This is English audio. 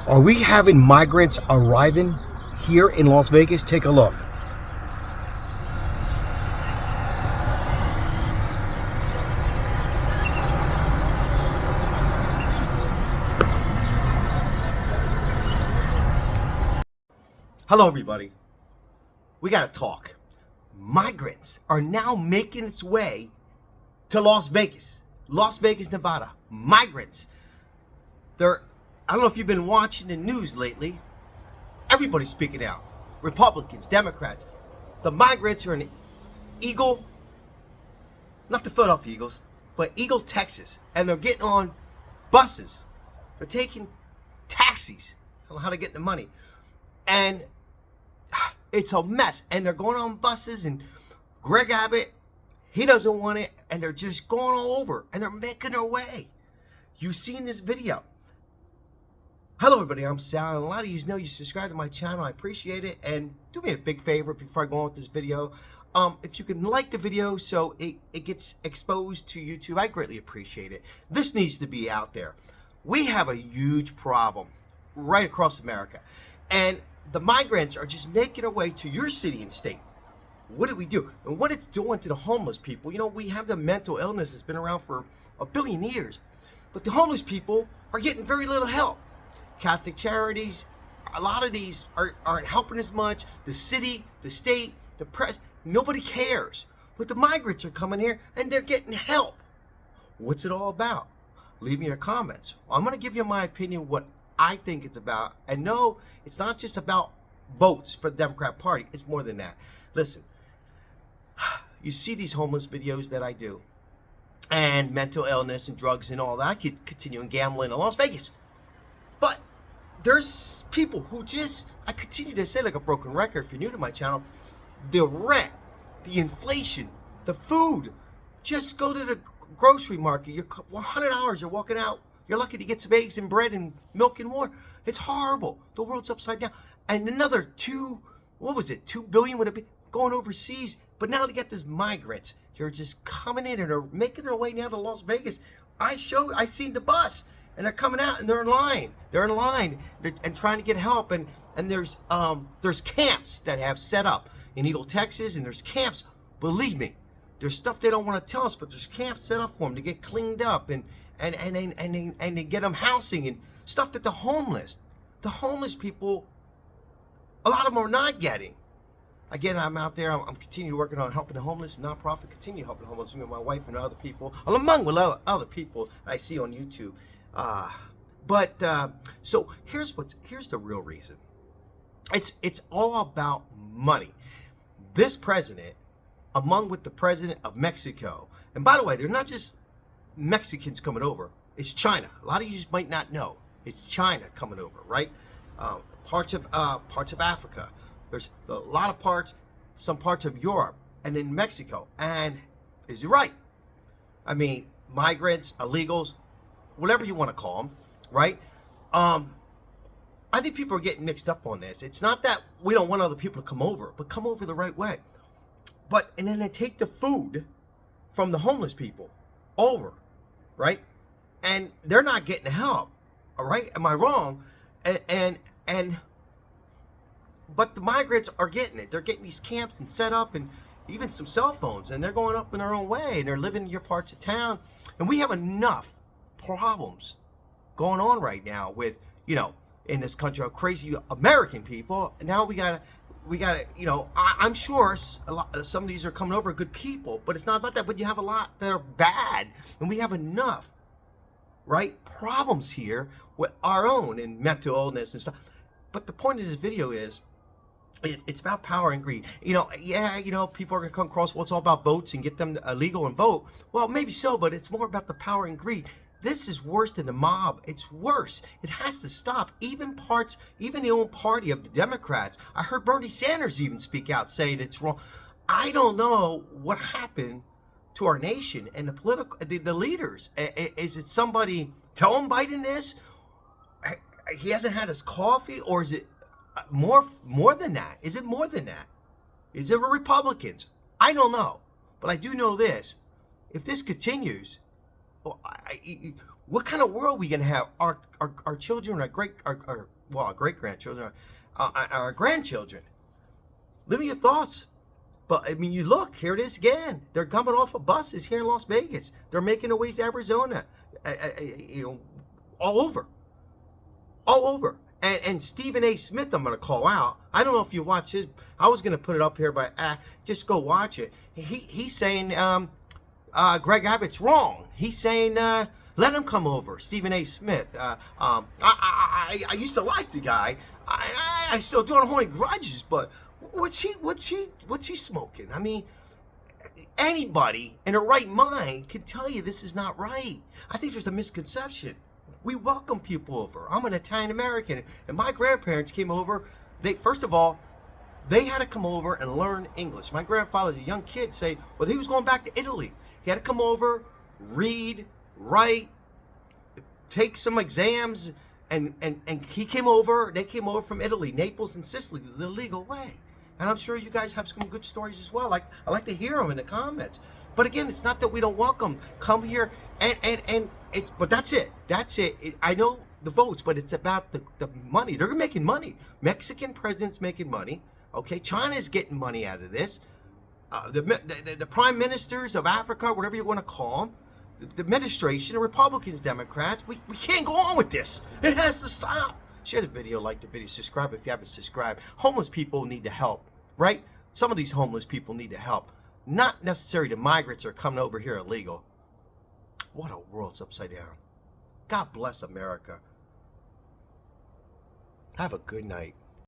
Are we having migrants arriving here in Las Vegas? Take a look. Hello, everybody. We got to talk. Migrants are now making its way to Las Vegas, Nevada. Migrants. I don't know if you've been watching the news lately. Everybody's speaking out. Republicans, Democrats. The migrants are in Eagle, not the Philadelphia Eagles, but Eagle, Texas. And they're getting on buses. They're taking taxis. I don't know how to get the money. And it's a mess. And they're going on buses, and Greg Abbott, he doesn't want it, and they're just going all over, and they're making their way. You've seen this video. Hello, everybody. I'm Sal, and a lot of you know you subscribe to my channel. I appreciate it, and do me a big favor before I go on with this video. If you can like the video so it gets exposed to YouTube, I greatly appreciate it. This needs to be out there. We have a huge problem right across America, and the migrants are just making their way to your city and state. What do we do? And what it's doing to the homeless people. You know, we have the mental illness that's been around for a billion years, but the homeless people are getting very little help. Catholic charities, a lot of these aren't helping as much. The city, the state, the press, nobody cares. But the migrants are coming here and they're getting help. What's it all about? Leave me your comments. I'm going to give you my opinion, what I think it's about. And no, it's not just about votes for the Democrat Party. It's more than that. Listen, you see these homeless videos that I do, and mental illness and drugs and all that. I could continue gambling in Las Vegas. But there's people who I continue to say like a broken record if you're new to my channel, the rent, the inflation, the food. Just go to the grocery market. You're $100, you're walking out. You're lucky to get some eggs and bread and milk and water. It's horrible. The world's upside down. And another $2 billion would it be going overseas. But now they got these migrants. They're just coming in and they're making their way now to Las Vegas. I seen the bus. And they're coming out and they're in line. They're in line and trying to get help. And there's camps that have set up in Eagle, Texas, and there's camps. Believe me, there's stuff they don't want to tell us, but there's camps set up for them to get cleaned up and they get them housing and stuff that the homeless people, a lot of them are not getting. Again, I'm out there. I'm continuing working on helping the homeless, nonprofit. Continue helping the homeless. Me and my wife and other people, among with other people I see on YouTube. So here's the real reason. It's all about money. This president, among with the president of Mexico, and by the way, they're not just Mexicans coming over. It's China. A lot of you just might not know. It's China coming over, right? Parts of Africa. There's a lot of parts, some parts of Europe, and in Mexico. And is he right? I mean, migrants, illegals, whatever you want to call them, right? I think people are getting mixed up on this. It's not that we don't want other people to come over, but come over the right way. And then they take the food from the homeless people over, right? And they're not getting help, all right? Am I wrong? But the migrants are getting it. They're getting these camps and set up and even some cell phones, and they're going up in their own way, and they're living in your parts of town. And we have enough problems going on right now with, in this country, crazy American people. Now we gotta, I'm sure some of these are coming over good people, but it's not about that. But you have a lot that are bad, and we have enough, right, problems here with our own and mental illness and stuff. But the point of this video is, it's about power and greed. People are gonna come across, well, it's all about votes and get them illegal and vote. Well, maybe so, but it's more about the power and greed. This is worse than the mob. It's worse. It has to stop. Even the own party of the Democrats. I heard Bernie Sanders even speak out saying it's wrong. I don't know what happened to our nation and the leaders. Is it somebody telling Biden this? He hasn't had his coffee, or is it more than that? Is it more than that? Is it Republicans? I don't know, but I do know this: if this continues, what kind of world are we gonna have? Our children, our well, our great-grandchildren, our grandchildren. Leave me your thoughts. But I mean, you look, here it is again. They're coming off of buses here in Las Vegas. They're making their ways to Arizona, all over, all over. And Stephen A. Smith, I'm going to call out. I don't know if you watch his. I was going to put it up here, but just go watch it. He's saying Greg Abbott's wrong. He's saying let him come over. Stephen A. Smith. I used to like the guy. I still do. I don't hold any grudges, but what's he smoking? I mean, anybody in their right mind can tell you this is not right. I think there's a misconception. We welcome people over. I'm an Italian American, and my grandparents came over. First of all, they had to come over and learn English. My grandfather, as a young kid, said, well, he was going back to Italy. He had to come over, read, write, take some exams, and he came over. They came over from Italy, Naples, and Sicily the legal way. And I'm sure you guys have some good stories as well. I like to hear them in the comments. But again, it's not that we don't welcome. Come here and it's. But that's it. That's it. I know the votes, but it's about the money. They're making money. Mexican president's making money. Okay, China's getting money out of this. The prime ministers of Africa, whatever you want to call them, the administration, the Republicans, Democrats, we can't go on with this. It has to stop. Share the video, like the video, subscribe if you haven't subscribed. Homeless people need the help, right? Some of these homeless people need the help. Not necessarily the migrants are coming over here illegal. What a world's upside down. God bless America. Have a good night.